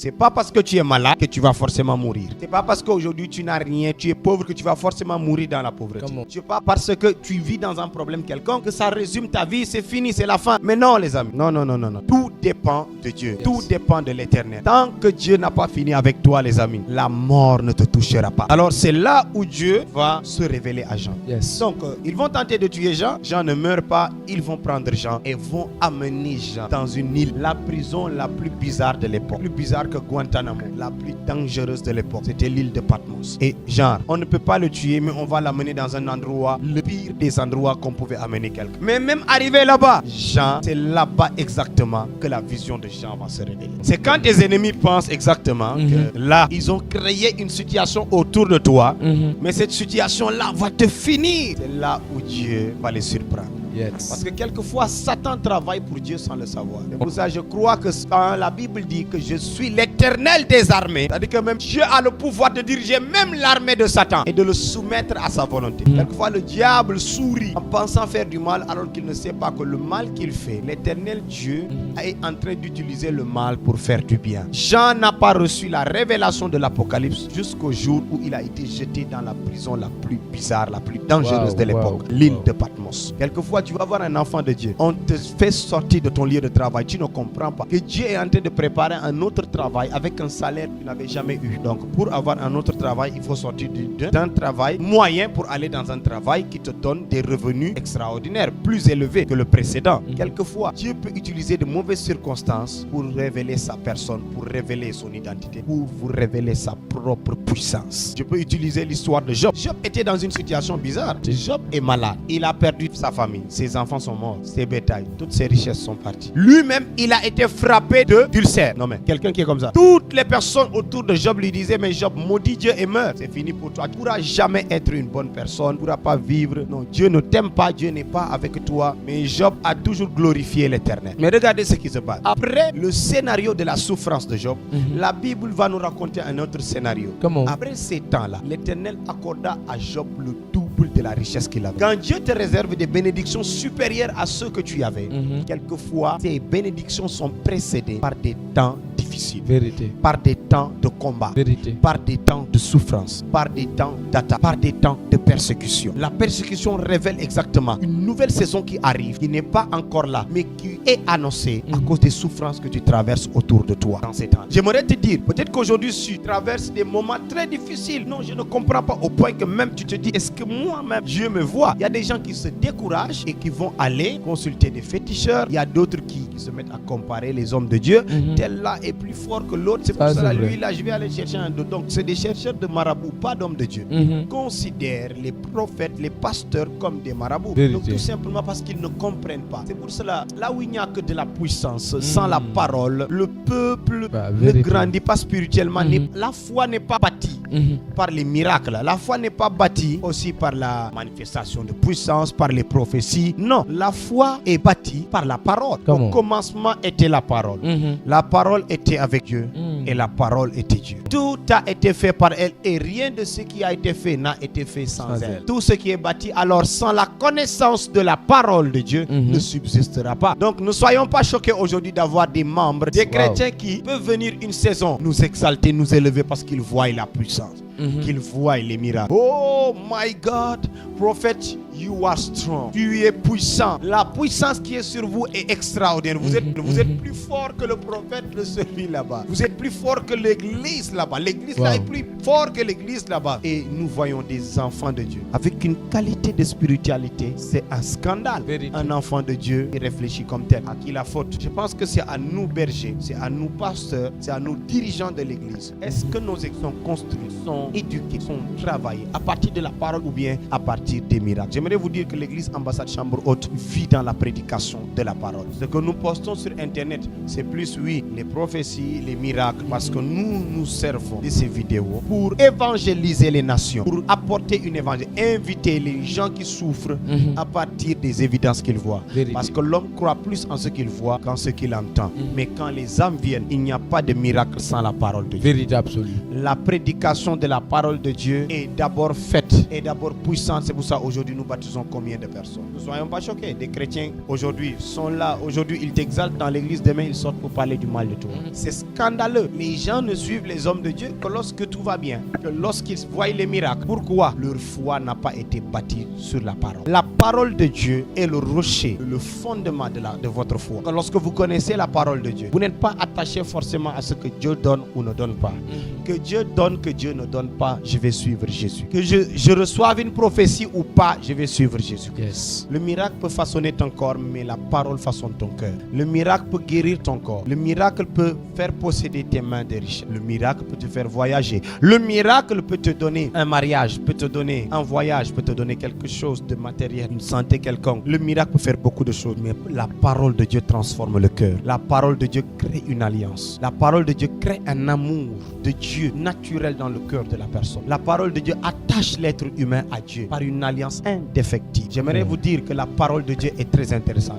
C'est pas parce que tu es malade que tu vas forcément mourir. C'est pas parce qu'aujourd'hui tu n'as rien, tu es pauvre que tu vas forcément mourir dans la pauvreté. C'est pas parce que tu vis dans un problème quelconque que ça résume ta vie, c'est fini, c'est la fin. Mais non les amis, non. Tout dépend de Dieu, tout dépend de l'Éternel. Tant que Dieu n'a pas fini avec toi les amis, la mort ne te touchera pas. Alors c'est là où Dieu va se révéler à Jean. Donc ils vont tenter de tuer Jean. Jean ne meurt pas, ils vont prendre Jean et vont amener Jean dans une île, la prison la plus bizarre de l'époque, plus bizarre que Guantanamo, la plus dangereuse de l'époque. C'était l'île de Patmos. Et genre, on ne peut pas le tuer, mais on va l'amener dans un endroit, le pire des endroits qu'on pouvait amener quelqu'un. Mais même arrivé là-bas, Jean, c'est là-bas exactement que la vision de Jean va se révéler. C'est quand tes ennemis pensent exactement que là, ils ont créé une situation autour de toi, mais cette situation-là va te finir. C'est là où Dieu va les surprendre. Parce que quelquefois, Satan travaille pour Dieu sans le savoir. C'est pour ça que je crois que quand la Bible dit que je suis l'Éternel des armées, c'est-à-dire que même Dieu a le pouvoir de diriger même l'armée de Satan et de le soumettre à sa volonté. Quelquefois, le diable sourit en pensant faire du mal alors qu'il ne sait pas que le mal qu'il fait, l'Éternel Dieu est en train d'utiliser le mal pour faire du bien. Jean n'a pas reçu la révélation de l'Apocalypse jusqu'au jour où il a été jeté dans la prison la plus bizarre, la plus dangereuse de l'époque, l'île de Patmos. Quelquefois, tu vas voir un enfant de Dieu, on te fait sortir de ton lieu de travail, tu ne comprends pas que Dieu est en train de préparer un autre travail avec un salaire que tu n'avais jamais eu. Donc pour avoir un autre travail, il faut sortir d'un travail moyen pour aller dans un travail qui te donne des revenus extraordinaires, plus élevés que le précédent. Quelquefois, Dieu peut utiliser de mauvaises circonstances pour révéler sa personne, pour révéler son identité, pour vous révéler sa propre puissance. Je peux utiliser l'histoire de Job. Job était dans une situation bizarre. Job est malade, il a perdu sa famille. Ses enfants sont morts, ses bétails, toutes ses richesses sont parties. Lui-même, il a été frappé d'ulcère. Non mais, quelqu'un qui est comme ça. Toutes les personnes autour de Job lui disaient, mais Job, maudit Dieu et meurt. C'est fini pour toi. Tu ne pourras jamais être une bonne personne. Tu ne pourras pas vivre. Non, Dieu ne t'aime pas. Dieu n'est pas avec toi. Mais Job a toujours glorifié l'Éternel. Mais regardez ce qui se passe. Après le scénario de la souffrance de Job, la Bible va nous raconter un autre scénario. Comment? Après ces temps-là, l'Éternel accorda à Job le double de la richesse qu'il avait. Quand Dieu te réserve des bénédictions supérieures à ceux que tu avais, quelquefois, ces bénédictions sont précédées par des temps difficiles. Vérité. Par des temps de combat. Vérité. Par des temps de souffrance. Par des temps d'attaque. Par des temps de persécution. La persécution révèle exactement une nouvelle saison qui arrive, qui n'est pas encore là, mais qui est annoncée à cause des souffrances que tu traverses autour de toi dans ces temps. J'aimerais te dire, peut-être qu'aujourd'hui tu traverses des moments très difficiles. Non, je ne comprends pas, au point que même tu te dis, est-ce que moi-même Dieu me voit? Il y a des gens qui se découragent et qui vont aller consulter des féticheurs. Il y a d'autres qui se mettent à comparer les hommes de Dieu. Tel là est plus fort que l'autre. C'est pour ça lui là, je vais aller chercher un d'autre. Donc c'est des chercheurs de marabouts, pas d'hommes de Dieu. Considèrent les prophètes, les pasteurs comme des marabouts. Vérité. Donc tout simplement parce qu'ils ne comprennent pas. C'est pour cela, là où il n'y a que de la puissance, sans la parole, le peuple ne grandit pas spirituellement. La foi n'est pas bâtie par les miracles. La foi n'est pas bâtie aussi par la manifestation de puissance, par les prophéties. Non, la foi est bâtie par la parole. Au commencement était la parole. La parole était avec Dieu et la parole était Dieu. Tout a été fait par elle et rien de ce qui a été fait n'a été fait sans elle. Tout ce qui est bâti alors sans la connaissance de la parole de Dieu ne subsistera pas. Donc ne soyons pas choqués aujourd'hui d'avoir des membres, des chrétiens qui peuvent venir une saison nous exalter, nous élever parce qu'ils voient la puissance, qu'ils voient les miracles. Oh my God, prophète, you are strong. Tu es puissant. La puissance qui est sur vous est extraordinaire. Vous êtes plus fort que le prophète de celui là-bas. Vous êtes plus fort que l'église là-bas. L'église là est plus fort que l'église là-bas. Et nous voyons des enfants de Dieu avec une qualité de spiritualité. C'est un scandale. Vérité. Un enfant de Dieu qui réfléchit comme tel. À qui la faute? Je pense que c'est à nous bergers, c'est à nous pasteurs, c'est à nous dirigeants de l'église. Est-ce que nos églises sont construites, sont éduquées, sont travaillées à partir de la parole ou bien à partir des miracles? J'aimerais vous dire que l'église Ambassade Chambre Haute vit dans la prédication de la parole. Ce que nous postons sur internet, c'est plus les prophéties, les miracles, parce que nous servons de ces vidéos pour évangéliser les nations, pour apporter une évangile, inviter les gens qui souffrent à partir des évidences qu'ils voient. Vérité. Parce que l'homme croit plus en ce qu'il voit qu'en ce qu'il entend. Mais quand les âmes viennent, il n'y a pas de miracle sans la parole de Dieu. Vérité absolue. La prédication de la la parole de Dieu est d'abord faite, est d'abord puissante. C'est pour ça aujourd'hui nous baptisons combien de personnes. Ne soyons pas choqués. Des chrétiens aujourd'hui sont là. Aujourd'hui ils t'exaltent dans l'église. Demain ils sortent pour parler du mal de toi. C'est scandaleux. Les gens ne suivent les hommes de Dieu que lorsque tout va bien, que lorsqu'ils voient les miracles. Pourquoi? Leur foi n'a pas été bâtie sur la parole. La parole de Dieu est le rocher, le fondement de votre foi. Lorsque vous connaissez la parole de Dieu, vous n'êtes pas attaché forcément à ce que Dieu donne ou ne donne pas. Que Dieu donne, que Dieu ne donne pas, je vais suivre Jésus. Que je reçoive une prophétie ou pas, je vais suivre Jésus. Yes. Le miracle peut façonner ton corps, mais la parole façonne ton cœur. Le miracle peut guérir ton corps. Le miracle peut faire posséder tes mains des richesses. Le miracle peut te faire voyager. Le miracle peut te donner un mariage, peut te donner un voyage, peut te donner quelque chose de matériel, une santé quelconque. Le miracle peut faire beaucoup de choses, mais la parole de Dieu transforme le cœur. La parole de Dieu crée une alliance. La parole de Dieu crée un amour de Dieu naturel dans le cœur de la personne. La parole de Dieu attache l'être humain à Dieu par une alliance indéfectible. J'aimerais vous dire que la parole de Dieu est très intéressante.